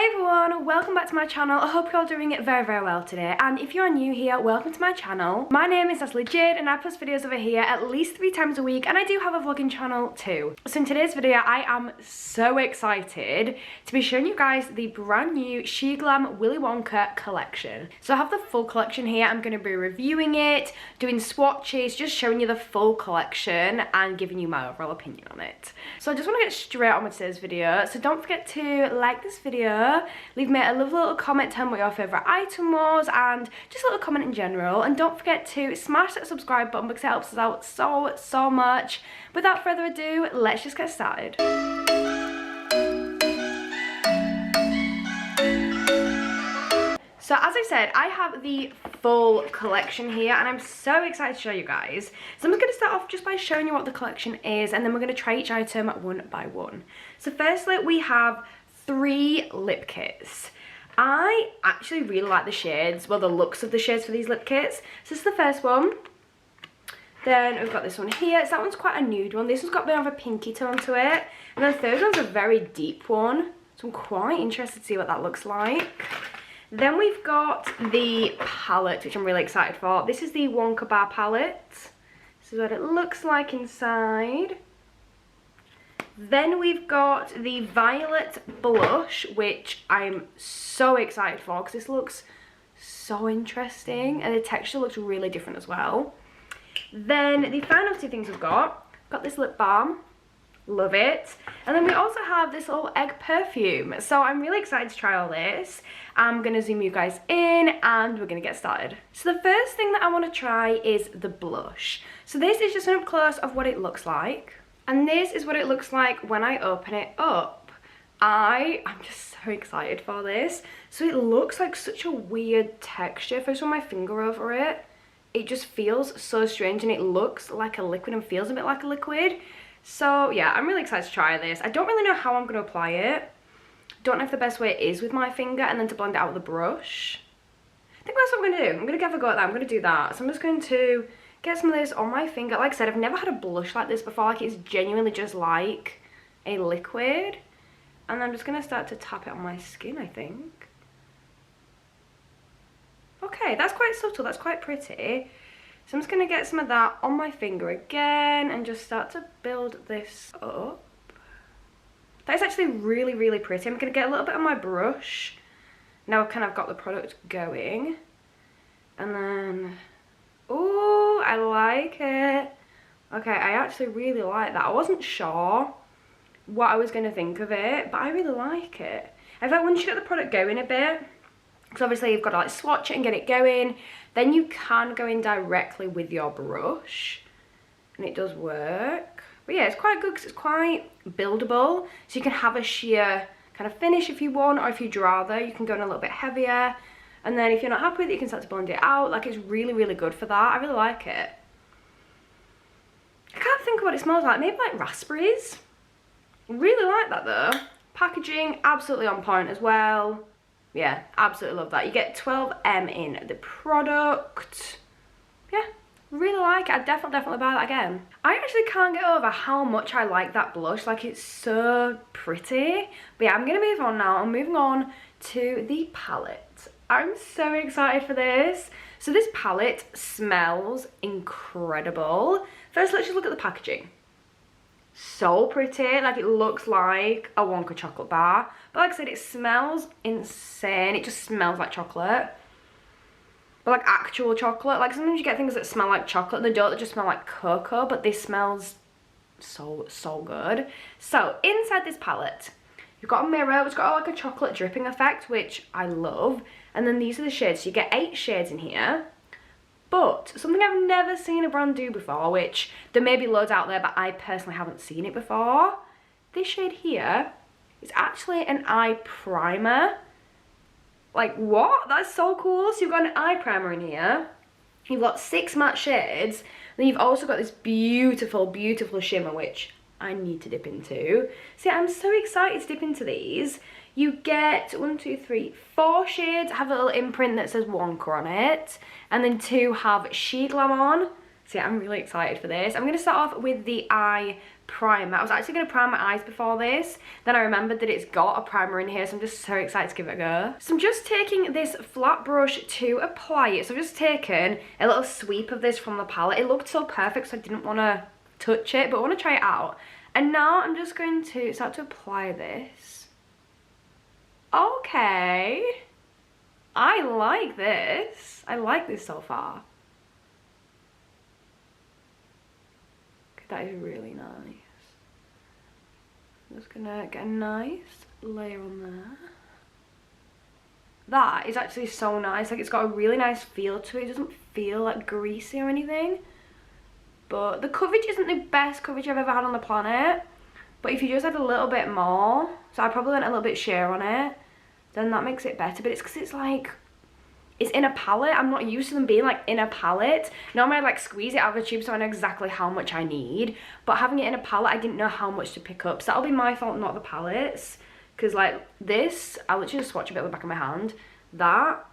Hey everyone, welcome back to my channel. I hope you're all doing it very well today, and if you're new here, welcome to my channel. My name is NatalieJade and I post videos over here at least 3 times a week, and I do have a vlogging channel too. So in today's video I am so excited to be showing you guys the brand new Sheglam Willy Wonka collection. So I have the full collection here. I'm going to be reviewing it, doing swatches, just showing you the full collection and giving you my overall opinion on it. So I just want to get straight on with today's video, so don't forget to like this video, leave me a lovely little comment telling me what your favourite item was and just a little comment in general, and don't forget to smash that subscribe button because it helps us out so much. Without further ado, let's just get started. So as I said, I have the full collection here and I'm so excited to show you guys. So I'm just going to start off just by showing you what the collection is, and then we're going to try each item one by one. So firstly we have 3 lip kits. I actually really like the shades, well, the looks of the shades for these lip kits. So this is the first one. Then we've got this one here. So that one's quite a nude one. This one's got a bit of a pinky tone to it. And the third one's a very deep one. So I'm quite interested to see what that looks like. Then we've got the palette, which I'm really excited for. This is the Wonka Bar palette. This is what it looks like inside. Then we've got the violet blush, which I'm so excited for because this looks so interesting and the texture looks really different as well. Then the final 2 things we've got this lip balm. Love it. And then we also have this little egg perfume. So I'm really excited to try all this. I'm going to zoom you guys in and we're going to get started. So the first thing that I want to try is the blush. So this is just an up close of what it looks like. And this is what it looks like when I open it up. I'm just so excited for this. So it looks like such a weird texture. If I just run my finger over it, it just feels so strange and it looks like a liquid and feels a bit like a liquid. So yeah, I'm really excited to try this. I don't really know how I'm going to apply it. Don't know if the best way is with my finger and then to blend it out with a brush. I think that's what I'm going to do. I'm going to give a go at that. I'm going to do that. So I'm just going to get some of this on my finger. Like I said, I've never had a blush like this before. Like, it's genuinely just like a liquid. And I'm just going to start to tap it on my skin, I think. Okay, that's quite subtle. That's quite pretty. So I'm just going to get some of that on my finger again and just start to build this up. That is actually really pretty. I'm going to get a little bit on my brush. Now I've kind of got the product going. And then, oh, I like it. Okay, I actually really like that. I wasn't sure what I was going to think of it, but I really like it. In fact, once you get the product going a bit, because obviously you've got to like swatch it and get it going, then you can go in directly with your brush and it does work. But yeah, it's quite good because it's quite buildable, so you can have a sheer kind of finish if you want, or if you'd rather you can go in a little bit heavier, and then if you're not happy with it you can start to blend it out. Like, it's really good for that. I really like it. I can't think of what it smells like. Maybe like raspberries. Really like that though. Packaging absolutely on point as well. Yeah, absolutely love that. You get 12M in the product. Yeah, really like it. I'd definitely buy that again. I actually can't get over how much I like that blush. Like, it's so pretty. But yeah, I'm going to move on now. I'm moving on to the palette. I'm so excited for this. So this palette smells incredible. First, let's just look at the packaging. So pretty. Like, it looks like a Wonka chocolate bar, but like I said, it smells insane. It just smells like chocolate, but like actual chocolate. Like, sometimes you get things that smell like chocolate and they don't, they just smell like cocoa, but this smells so good. So inside this palette you've got a mirror which got like a chocolate dripping effect, which I love, and then these are the shades. So you get 8 shades in here. But something I've never seen a brand do before, which there may be loads out there, but I personally haven't seen it before. This shade here is actually an eye primer. Like, what? That's so cool. So you've got an eye primer in here. You've got 6 matte shades. Then you've also got this beautiful shimmer, which I need to dip into. So yeah, I'm so excited to dip into these. You get 1, 2, 3, 4 shades have a little imprint that says Wonka on it, and then 2 have Sheglam on. So yeah, I'm really excited for this. I'm going to start off with the eye primer. I was actually going to prime my eyes before this. Then I remembered that it's got a primer in here, so I'm just so excited to give it a go. So I'm just taking this flat brush to apply it. So I've just taken a little sweep of this from the palette. It looked so perfect, so I didn't want to touch it, but I want to try it out. And now I'm just going to start to apply this. Okay. I like this. I like this so far. That is really nice. I'm just gonna get a nice layer on there. That is actually so nice. Like, it's got a really nice feel to it. It doesn't feel like greasy or anything. But the coverage isn't the best coverage I've ever had on the planet. But if you just add a little bit more, so I probably went a little bit sheer on it, then that makes it better. But it's because it's like, it's in a palette. I'm not used to them being like in a palette. Normally I like squeeze it out of a tube so I know exactly how much I need. But having it in a palette, I didn't know how much to pick up. So that'll be my fault, not the palettes. Because like this, I'll literally just swatch a bit with the back of my hand. That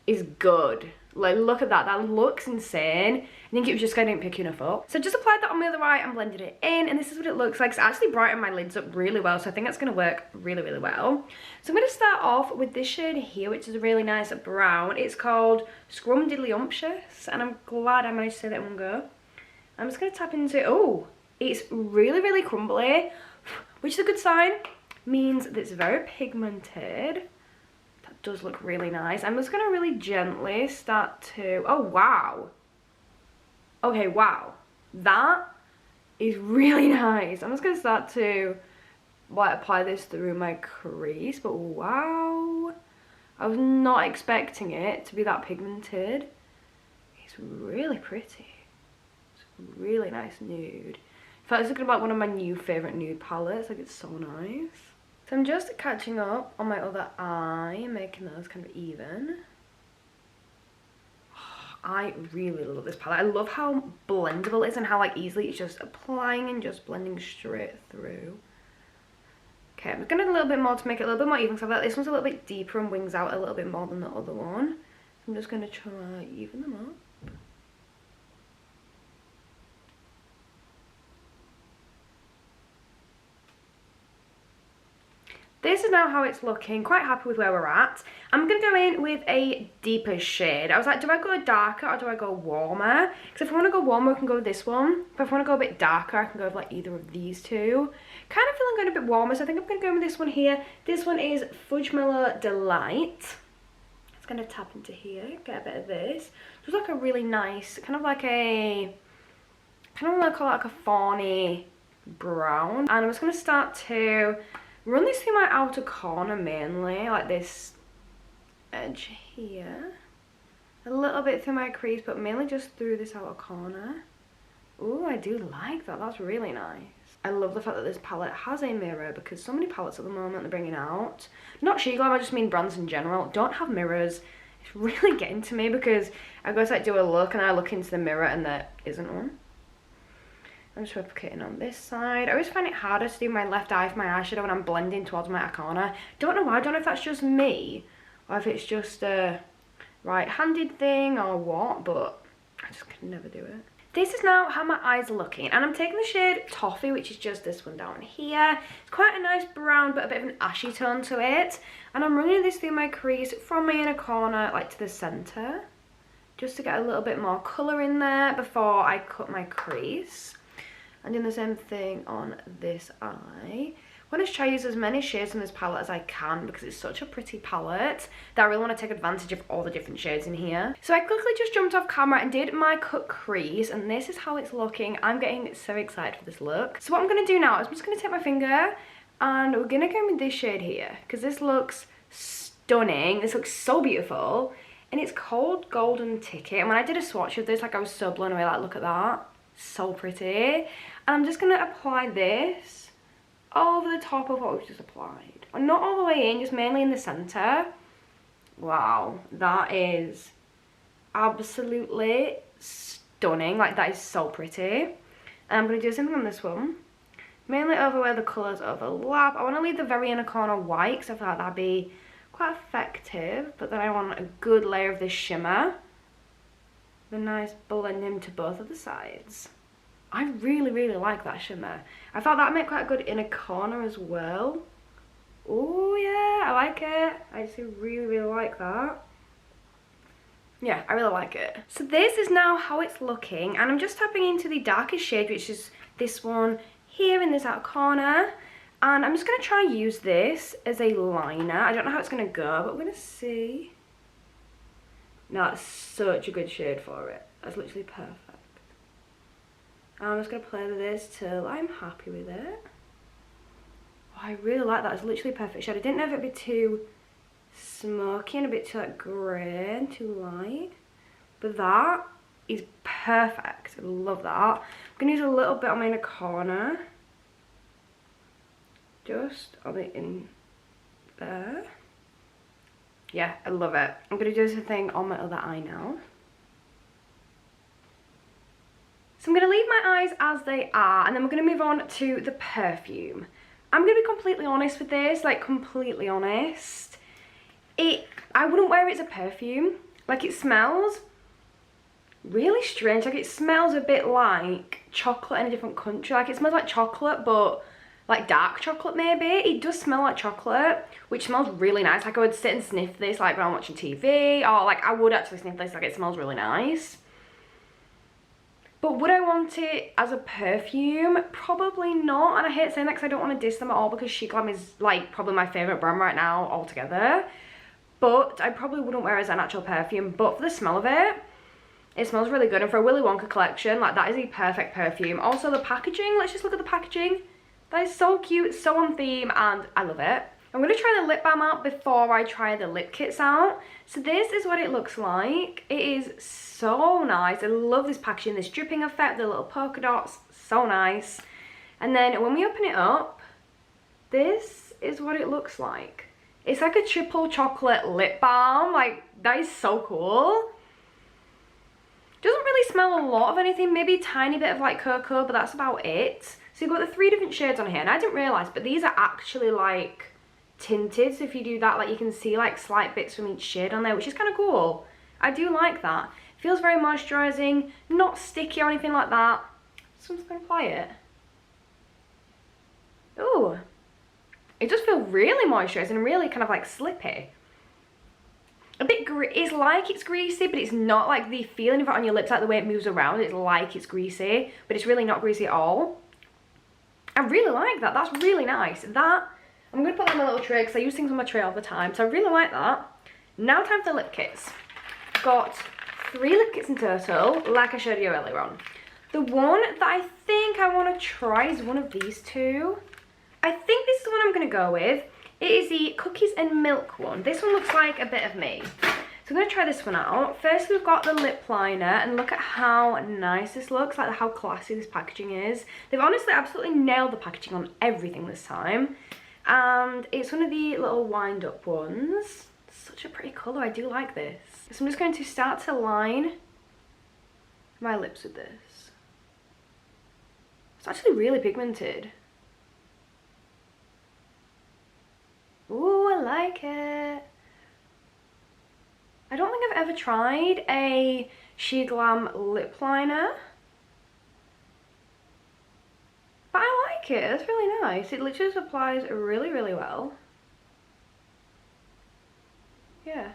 is good. Like, look at that. That looks insane. I think it was just I didn't pick enough up. So I just applied that on the other eye and blended it in, and this is what it looks like. It's actually brightened my lids up really well, so I think that's going to work really, really well. So I'm going to start off with this shade here, which is a really nice brown. It's called Scrumdiddlyumptious, and I'm glad I managed to say that in one go. I'm just going to tap into, oh, it's really, really crumbly, which is a good sign. Means that it's very pigmented. Does look really nice. I'm just gonna really gently start to, oh wow, okay, wow, that is really nice. I'm just gonna start to like apply this through my crease, but wow, I was not expecting it to be that pigmented. It's really pretty. It's a really nice nude. In fact, it's looking like one of my new favorite nude palettes. Like, it's so nice. So I'm just catching up on my other eye and making those kind of even. Oh, I really love this palette. I love how blendable it is and how like easily it's just applying and just blending straight through. Okay, I'm gonna do a little bit more to make it a little bit more even, because I feel like this one's a little bit deeper and wings out a little bit more than the other one. I'm just gonna try even them up. This is now how it's looking. Quite happy with where we're at. I'm going to go in with a deeper shade. I was like, do I go darker or do I go warmer? Because if I want to go warmer, I can go with this one. But if I want to go a bit darker, I can go with like either of these two. Kind of feeling going a bit warmer, so I think I'm going to go with this one here. This one is Fudge Mellow Delight. It's going to tap into here, get a bit of this. Just like a really nice, kind of like a, kind of want to call it like a fawny brown. And I'm just going to start to run this through my outer corner mainly, like this edge here. A little bit through my crease, but mainly just through this outer corner. Ooh, I do like that. That's really nice. I love the fact that this palette has a mirror, because so many palettes at the moment they're bringing out, not Sheglam, I just mean brands in general, don't have mirrors. It's really getting to me, because I go to like do a look and I look into the mirror and there isn't one. I'm just replicating on this side. I always find it harder to do my left eye for my eyeshadow when I'm blending towards my eye corner. Don't know why. I don't know if that's just me or if it's just a right-handed thing or what, but I just can never do it. This is now how my eyes are looking, and I'm taking the shade Toffee, which is just this one down here. It's quite a nice brown, but a bit of an ashy tone to it. And I'm running this through my crease from my inner corner, like to the centre, just to get a little bit more colour in there before I cut my crease. And doing the same thing on this eye. I want to try to use as many shades on this palette as I can, because it's such a pretty palette that I really want to take advantage of all the different shades in here. So I quickly just jumped off camera and did my cut crease, and this is how it's looking. I'm getting so excited for this look. So what I'm going to do now is I'm just going to take my finger and we're going to go with this shade here, because this looks stunning. This looks so beautiful, and it's called Golden Ticket. And when I did a swatch of this, like, I was so blown away. Like, look at that. So pretty. And I'm just going to apply this over the top of what we've just applied. And not all the way in, just mainly in the centre. Wow, that is absolutely stunning. Like, that is so pretty. And I'm going to do something on this one. Mainly over where the colours overlap. I want to leave the very inner corner white, because I feel like that'd be quite effective. But then I want a good layer of this shimmer. The nice blending to both of the sides. I really, really like that shimmer. I thought that made quite a good inner corner as well. Oh yeah, I like it. I actually really, really like that. Yeah, I really like it. So this is now how it's looking, and I'm just tapping into the darkest shade, which is this one here in this outer corner. And I'm just going to try and use this as a liner. I don't know how it's going to go, but we're going to see. No, it's such a good shade for it. That's literally perfect. I'm just going to play with this till I'm happy with it. Oh, I really like that. It's literally perfect shade. I didn't know if it'd be too smoky and a bit too like grey and too light. But that is perfect. I love that. I'm going to use a little bit on my inner corner. Just on it in there. Yeah, I love it. I'm going to do this thing on my other eye now. So I'm going to leave my eyes as they are, and then we're going to move on to the perfume. I'm going to be completely honest with this, like completely honest. I wouldn't wear it as a perfume. Like, it smells really strange. Like, it smells a bit like chocolate in a different country. Like, it smells like chocolate, but like dark chocolate maybe. It does smell like chocolate, which smells really nice. Like, I would sit and sniff this like when I'm watching TV, or like I would actually sniff this. Like, it smells really nice. But would I want it as a perfume? Probably not. And I hate saying that because I don't want to diss them at all, because Sheglam is like probably my favourite brand right now altogether. But I probably wouldn't wear it as an actual perfume. But for the smell of it, it smells really good. And for a Willy Wonka collection, like, that is a perfect perfume. Also the packaging, let's just look at the packaging. That is so cute, it's so on theme, and I love it. I'm going to try the lip balm out before I try the lip kits out. So this is what it looks like. It is so nice. I love this packaging, this dripping effect, the little polka dots, so nice. And then when we open it up, this is what it looks like. It's like a triple chocolate lip balm. Like, that is so cool. Doesn't really smell a lot of anything, maybe a tiny bit of like cocoa, but that's about it. So you've got the 3 different shades on here, and I didn't realise, but these are actually like tinted. So if you do that, like, you can see like slight bits from each shade on there, which is kind of cool. I do like that. Feels very moisturising, not sticky or anything like that. So I'm just going to apply it. Ooh. It does feel really moisturising and really kind of like slippy. A bit, it's like it's greasy, but it's not like the feeling of it on your lips, like the way it moves around. It's like it's greasy, but it's really not greasy at all. I really like that. That's really nice. That, I'm going to put that on my little tray because I use things on my tray all the time. So I really like that. Now time for the lip kits. I've got 3 lip kits in total, like I showed you earlier on. The one that I think I want to try is one of these 2. I think this is the one I'm going to go with. It is the cookies and milk one. This one looks like a bit of me. So I'm going to try this one out. First, we've got the lip liner, and look at how nice this looks, like how classy this packaging is. They've honestly absolutely nailed the packaging on everything this time. And it's one of the little wind up ones. Such a pretty colour, I do like this. So I'm just going to start to line my lips with this. It's actually really pigmented. Ooh, I like it. I don't think I've ever tried a Sheglam lip liner, but I like it. It's really nice. It literally just applies really, really well. Yeah,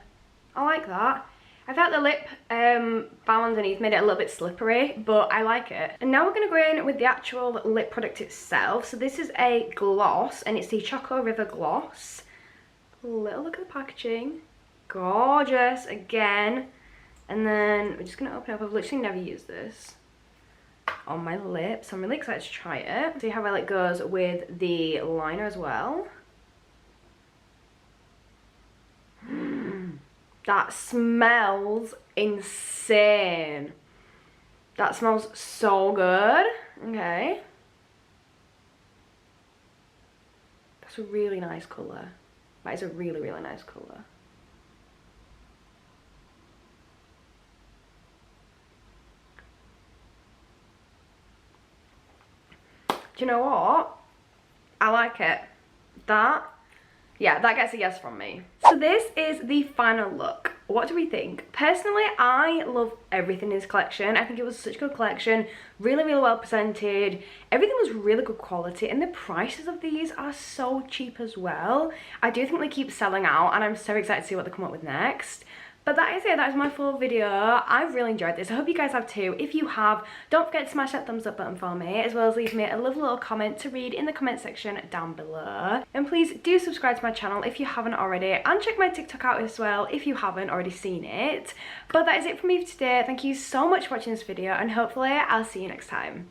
I like that. I felt the lip balm underneath made it a little bit slippery, but I like it. And now we're going to go in with the actual lip product itself. So this is a gloss, and it's the Choco River Gloss. A little look at the packaging. Gorgeous again. And then we're just going to open it up. I've literally never used this on my lips. I'm really excited to try it. See how well it goes with the liner as well. That smells insane. That smells so good. Okay. That's a really nice colour. That is a really, really nice colour. Do you know what? I like it. Yeah, that gets a yes from me. So this is the final look. What do we think? Personally, I love everything in this collection. I think it was such a good collection, really well presented. Everything was really good quality, and the prices of these are so cheap as well. I do think they keep selling out, and I'm so excited to see what they come up with next. But that is it, that is my full video. I've really enjoyed this. I hope you guys have too. If you have, don't forget to smash that thumbs up button for me, as well as leave me a lovely little comment to read in the comment section down below. And please do subscribe to my channel if you haven't already, and check my TikTok out as well if you haven't already seen it. But that is it from me for today. Thank you so much for watching this video, and hopefully I'll see you next time.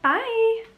Bye!